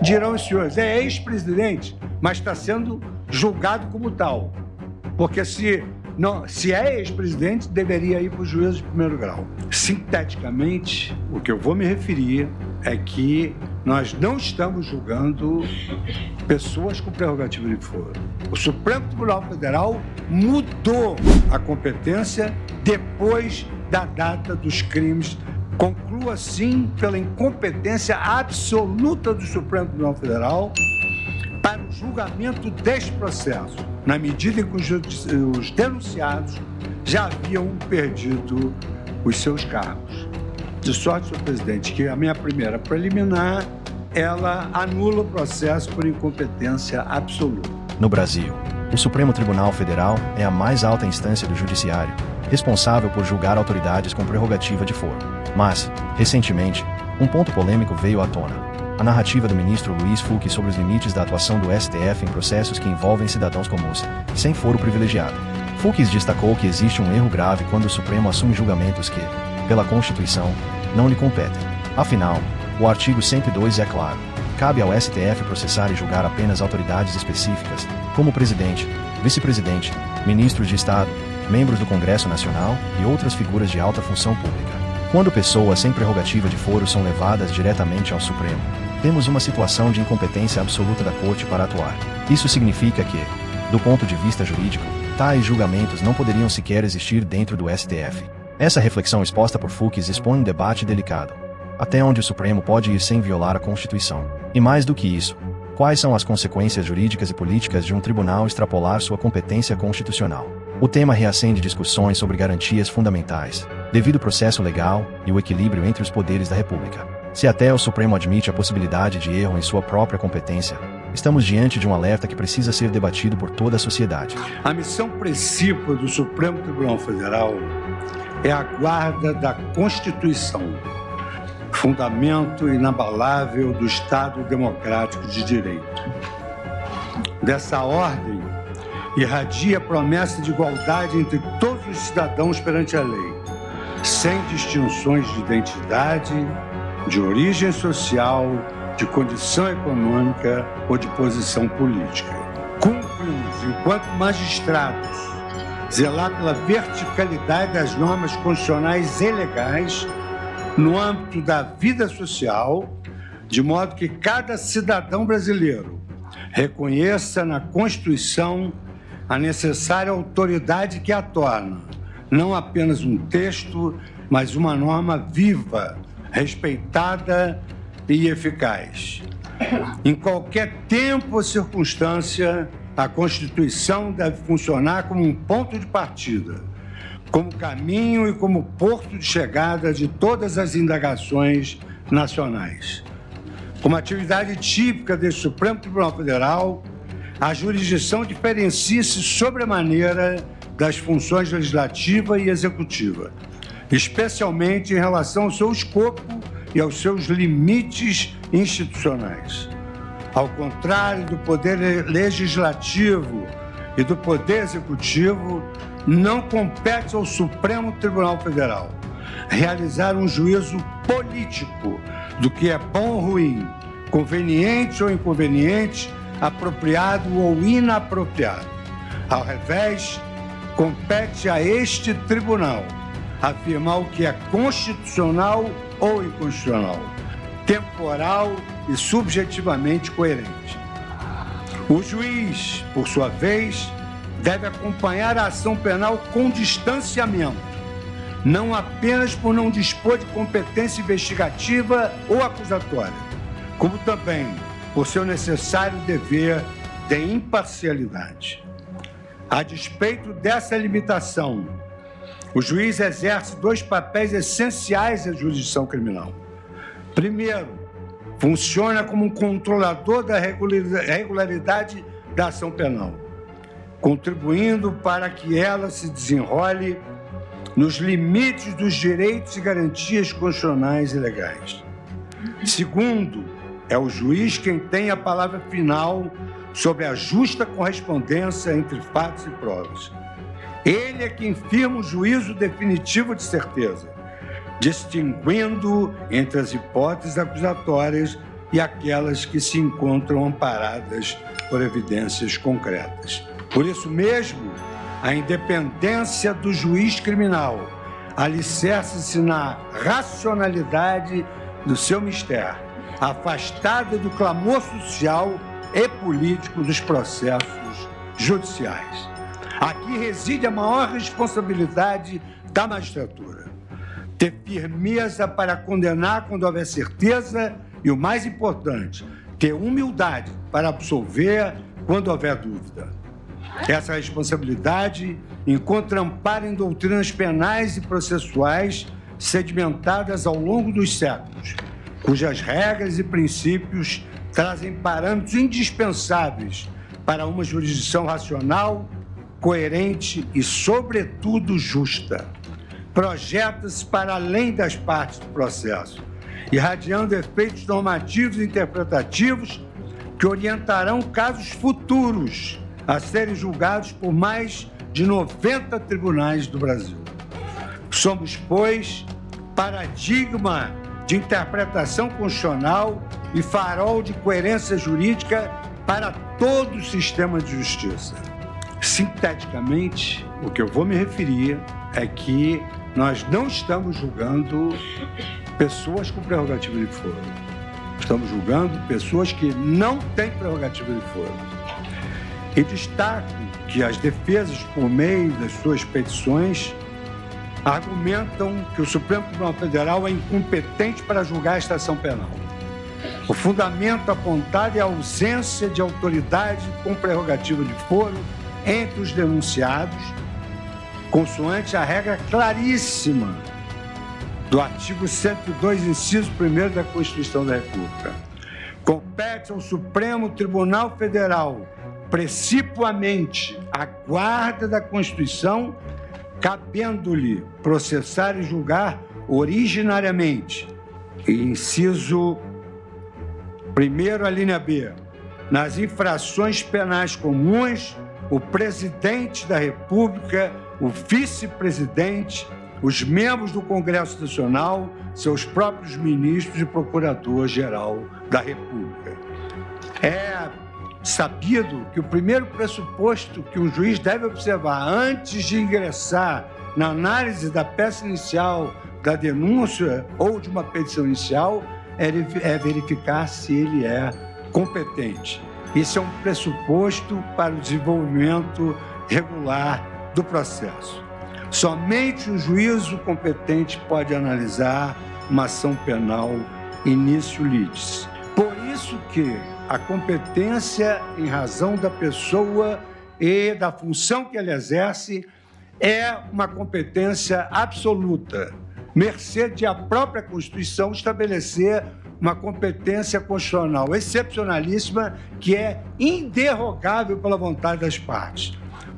Dirão os senhores, é ex-presidente, mas está sendo julgado como tal. Porque se é ex-presidente, deveria ir para o juízo de primeiro grau. Sinteticamente, o que eu vou me referir é que nós não estamos julgando pessoas com prerrogativa de foro. O Supremo Tribunal Federal mudou a competência depois da data dos crimes. Conclua, assim, pela incompetência absoluta do Supremo Tribunal Federal para o julgamento deste processo, na medida em que os denunciados já haviam perdido os seus cargos. De sorte, senhor presidente, que a minha primeira preliminar, ela anula o processo por incompetência absoluta. No Brasil, o Supremo Tribunal Federal é a mais alta instância do judiciário, responsável por julgar autoridades com prerrogativa de foro. Mas, recentemente, um ponto polêmico veio à tona: a narrativa do ministro Luiz Fux sobre os limites da atuação do STF em processos que envolvem cidadãos comuns, sem foro privilegiado. Fux destacou que existe um erro grave quando o Supremo assume julgamentos que, pela Constituição, não lhe competem. Afinal, o artigo 102 é claro: cabe ao STF processar e julgar apenas autoridades específicas, como presidente, vice-presidente, ministros de Estado, membros do Congresso Nacional e outras figuras de alta função pública. Quando pessoas sem prerrogativa de foro são levadas diretamente ao Supremo, temos uma situação de incompetência absoluta da Corte para atuar. Isso significa que, do ponto de vista jurídico, tais julgamentos não poderiam sequer existir dentro do STF. Essa reflexão exposta por Fux expõe um debate delicado: até onde o Supremo pode ir sem violar a Constituição? E mais do que isso, quais são as consequências jurídicas e políticas de um tribunal extrapolar sua competência constitucional? O tema reacende discussões sobre garantias fundamentais, devido processo legal e o equilíbrio entre os poderes da República. Se até o Supremo admite a possibilidade de erro em sua própria competência, estamos diante de um alerta que precisa ser debatido por toda a sociedade. A missão principal do Supremo Tribunal Federal é a guarda da Constituição, fundamento inabalável do Estado democrático de direito. Dessa ordem, irradia a promessa de igualdade entre todos os cidadãos perante a lei, sem distinções de identidade, de origem social, de condição econômica ou de posição política. Cumpre-nos, enquanto magistrados, zelar pela verticalidade das normas constitucionais e legais no âmbito da vida social, de modo que cada cidadão brasileiro reconheça na Constituição a necessária autoridade que a torna não apenas um texto, mas uma norma viva, respeitada e eficaz. Em qualquer tempo ou circunstância, a Constituição deve funcionar como um ponto de partida, como caminho e como porto de chegada de todas as indagações nacionais. Como atividade típica deste Supremo Tribunal Federal, a jurisdição diferencia-se sobremaneira das funções legislativa e executiva, especialmente em relação ao seu escopo e aos seus limites institucionais. Ao contrário do Poder Legislativo e do Poder Executivo, não compete ao Supremo Tribunal Federal realizar um juízo político do que é bom ou ruim, conveniente ou inconveniente, apropriado ou inapropriado. Ao revés, compete a este tribunal afirmar o que é constitucional ou inconstitucional, temporal e subjetivamente coerente. O juiz, por sua vez, deve acompanhar a ação penal com distanciamento, não apenas por não dispor de competência investigativa ou acusatória, como também por seu necessário dever de imparcialidade. A despeito dessa limitação, o juiz exerce dois papéis essenciais da jurisdição criminal. Primeiro, funciona como um controlador da regularidade da ação penal, contribuindo para que ela se desenrole nos limites dos direitos e garantias constitucionais e legais. Segundo, é o juiz quem tem a palavra final sobre a justa correspondência entre fatos e provas. Ele é quem firma o juízo definitivo de certeza, distinguindo entre as hipóteses acusatórias e aquelas que se encontram amparadas por evidências concretas. Por isso mesmo, a independência do juiz criminal alicerça-se na racionalidade do seu mistério, afastada do clamor social e político dos processos judiciais. Aqui reside a maior responsabilidade da magistratura. Ter firmeza para condenar quando houver certeza e, o mais importante, ter humildade para absolver quando houver dúvida. Essa responsabilidade encontra amparo em doutrinas penais e processuais sedimentadas ao longo dos séculos, cujas regras e princípios trazem parâmetros indispensáveis para uma jurisdição racional, coerente e, sobretudo, justa. Projeta-se para além das partes do processo, irradiando efeitos normativos e interpretativos que orientarão casos futuros a serem julgados por mais de 90 tribunais do Brasil. Somos, pois, paradigma de interpretação constitucional e farol de coerência jurídica para todo o sistema de justiça. Sinteticamente, o que eu vou me referir é que nós não estamos julgando pessoas com prerrogativa de foro. Estamos julgando pessoas que não têm prerrogativa de foro. E destaco que as defesas, por meio das suas petições, argumentam que o Supremo Tribunal Federal é incompetente para julgar a estação penal. O fundamento apontado é a ausência de autoridade com prerrogativa de foro entre os denunciados, consoante a regra claríssima do artigo 102, inciso 1º da Constituição da República. Compete ao Supremo Tribunal Federal, precipuamente, a guarda da Constituição, cabendo-lhe processar e julgar originariamente. Inciso 1º, a linha B, nas infrações penais comuns, o presidente da República, o vice-presidente, os membros do Congresso Nacional, seus próprios ministros e procurador-geral da República. É sabido que o primeiro pressuposto que um juiz deve observar antes de ingressar na análise da peça inicial, da denúncia ou de uma petição inicial é verificar se ele é competente. Isso é um pressuposto para o desenvolvimento regular do processo. Somente o juízo competente pode analisar uma ação penal início litis. Por isso que a competência em razão da pessoa e da função que ela exerce é uma competência absoluta, mercê de a própria Constituição estabelecer uma competência constitucional excepcionalíssima que é inderrogável pela vontade das partes.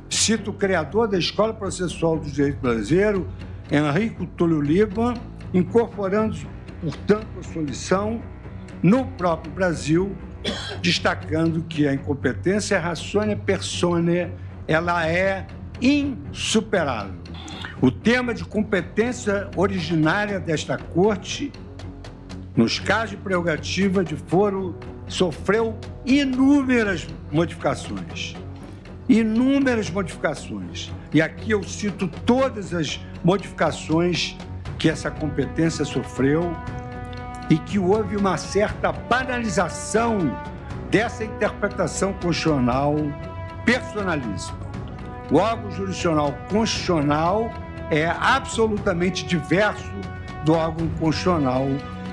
Cito o criador da Escola Processual do Direito Brasileiro, Henrico Túlio Lima, incorporando, portanto, a sua lição no próprio Brasil, destacando que a incompetência ratione persone, ela é insuperável. O tema de competência originária desta Corte, nos casos de prerrogativa de foro, sofreu inúmeras modificações. Inúmeras modificações. E aqui eu cito todas as modificações que essa competência sofreu e que houve uma certa banalização dessa interpretação constitucional personalíssima. O órgão jurisdicional constitucional é absolutamente diverso do órgão constitucional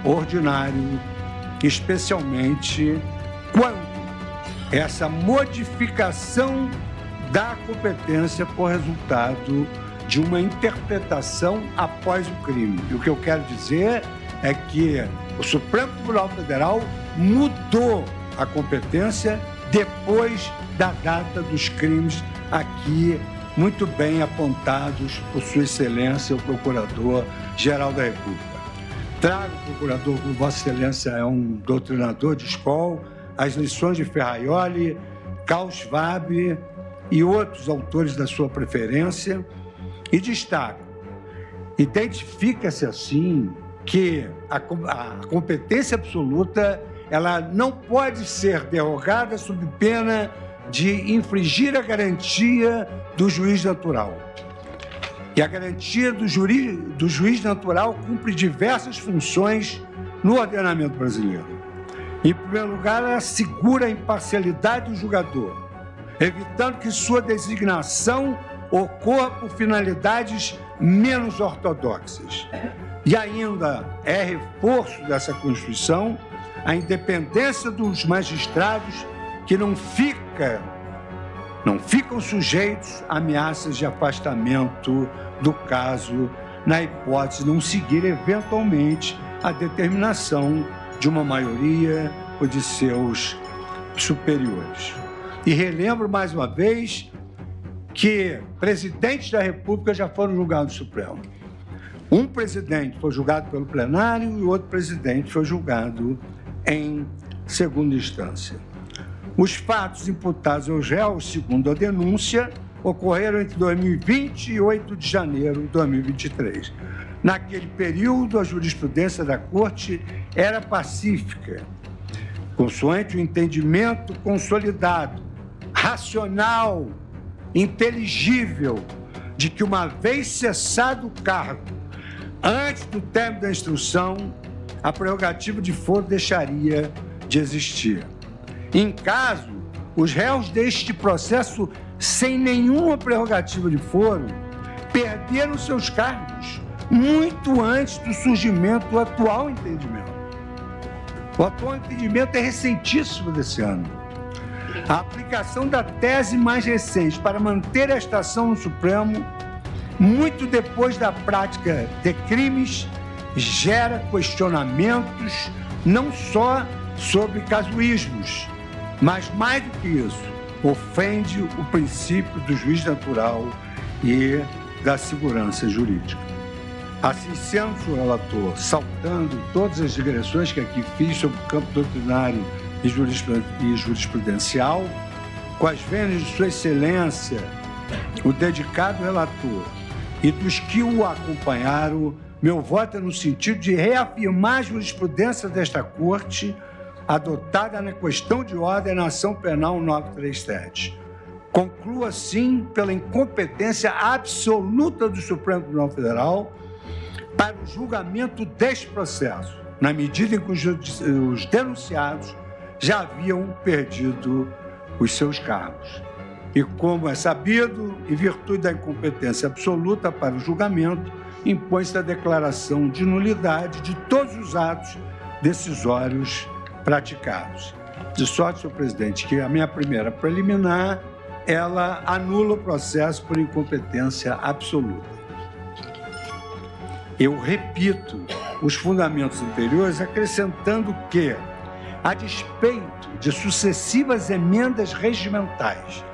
ordinário, especialmente quando essa modificação da competência por resultado de uma interpretação após o crime. E o que eu quero dizer é que o Supremo Tribunal Federal mudou a competência depois da data dos crimes aqui muito bem apontados por Sua Excelência, o Procurador-Geral da República. Trago, procurador, como Vossa Excelência é um doutrinador de escola, as lições de Ferraioli, Karl Schwab e outros autores da sua preferência, e destaco, identifica-se assim que a competência absoluta ela não pode ser derrogada sob pena de infringir a garantia do juiz natural. E a garantia do juiz natural cumpre diversas funções no ordenamento brasileiro. Em primeiro lugar, ela assegura a imparcialidade do julgador, evitando que sua designação ocorra por finalidades menos ortodoxas. E ainda é reforço dessa Constituição a independência dos magistrados que não ficam sujeitos a ameaças de afastamento do caso, na hipótese de não seguir eventualmente a determinação de uma maioria ou de seus superiores. E relembro mais uma vez que presidentes da República já foram julgados no Supremo. Um presidente foi julgado pelo plenário e o outro presidente foi julgado em segunda instância. Os fatos imputados aos réus, segundo a denúncia, ocorreram entre 2020 e 8 de janeiro de 2023. Naquele período, a jurisprudência da Corte era pacífica, consoante o entendimento consolidado, racional, inteligível, de que uma vez cessado o cargo, antes do término da instrução, a prerrogativa de foro deixaria de existir. Em caso, os réus deste processo, sem nenhuma prerrogativa de foro, perderam seus cargos muito antes do surgimento do atual entendimento. O atual entendimento é recentíssimo desse ano. A aplicação da tese mais recente para manter esta ação no Supremo, muito depois da prática de crimes, gera questionamentos não só sobre casuísmos, mas mais do que isso, ofende o princípio do juiz natural e da segurança jurídica. Assim sendo, senhor relator, saltando todas as digressões que aqui fiz sobre o campo doutrinário e jurisprudencial, com as vênias de sua excelência, o dedicado relator e dos que o acompanharam, meu voto é no sentido de reafirmar a jurisprudência desta Corte, adotada na questão de ordem na ação penal 937. Concluo, assim, pela incompetência absoluta do Supremo Tribunal Federal para o julgamento deste processo, na medida em que os denunciados já haviam perdido os seus cargos. E como é sabido, em virtude da incompetência absoluta para o julgamento, impõe-se a declaração de nulidade de todos os atos decisórios praticados. De sorte, senhor presidente, que a minha primeira preliminar, ela anula o processo por incompetência absoluta. Eu repito os fundamentos anteriores, acrescentando que, a despeito de sucessivas emendas regimentais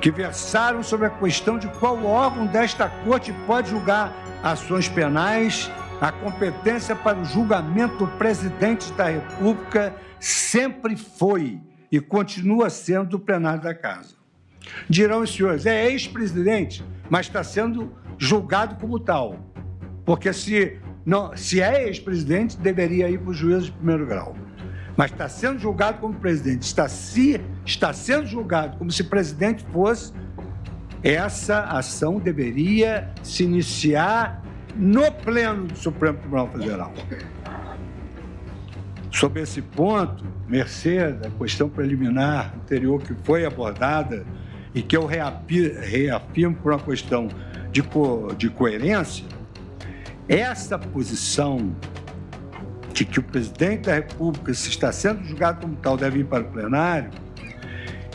que versaram sobre a questão de qual órgão desta Corte pode julgar ações penais, a competência para o julgamento do presidente da República sempre foi e continua sendo do plenário da Casa. Dirão os senhores, é ex-presidente, mas está sendo julgado como tal. Porque se é ex-presidente, deveria ir para o juízo de primeiro grau. Mas está sendo julgado como presidente, está sendo julgado como se presidente fosse, essa ação deveria se iniciar no pleno do Supremo Tribunal Federal. Sobre esse ponto, mercê da questão preliminar anterior que foi abordada e que eu reafirmo por uma questão de coerência, essa posição de que o presidente da República, se está sendo julgado como tal, deve ir para o plenário,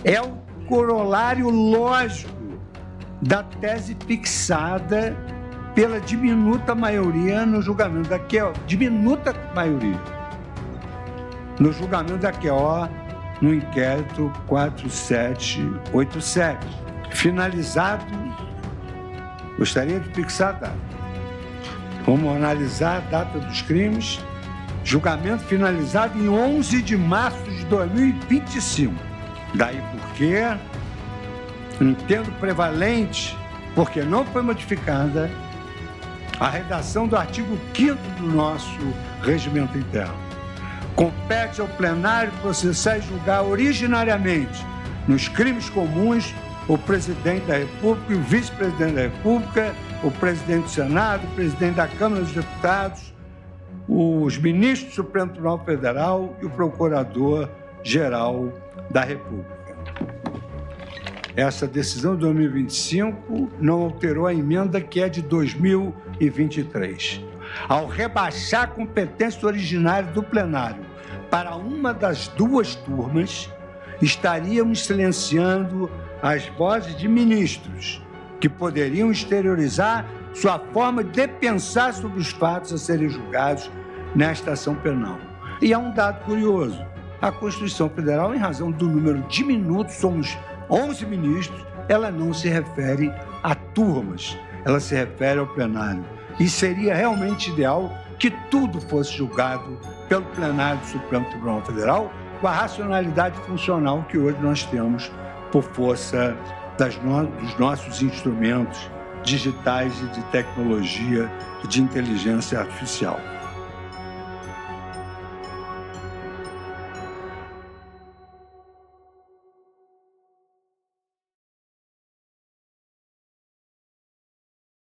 é o corolário lógico da tese fixada pela diminuta maioria no julgamento da QO, diminuta maioria, no julgamento da QO, no inquérito 4787. Finalizado, gostaria de fixar a data. Vamos analisar a data dos crimes, julgamento finalizado em 11 de março de 2025. Daí porque entendo prevalente, porque não foi modificada, a redação do artigo 5º do nosso regimento interno. Compete ao plenário processar e julgar originariamente, nos crimes comuns, o presidente da República e o vice-presidente da República, o presidente do Senado, o presidente da Câmara dos Deputados, os ministros do Supremo Tribunal Federal e o procurador-geral da República. Essa decisão de 2025 não alterou a emenda que é de 2023. Ao rebaixar a competência originária do plenário para uma das duas turmas, estaríamos silenciando as vozes de ministros que poderiam exteriorizar sua forma de pensar sobre os fatos a serem julgados nesta ação penal. E há um dado curioso. A Constituição Federal, em razão do número diminuto, somos 11 ministros, ela não se refere a turmas, ela se refere ao plenário. E seria realmente ideal que tudo fosse julgado pelo plenário do Supremo Tribunal Federal com a racionalidade funcional que hoje nós temos por força dos nossos instrumentos digitais e de tecnologia e de inteligência artificial.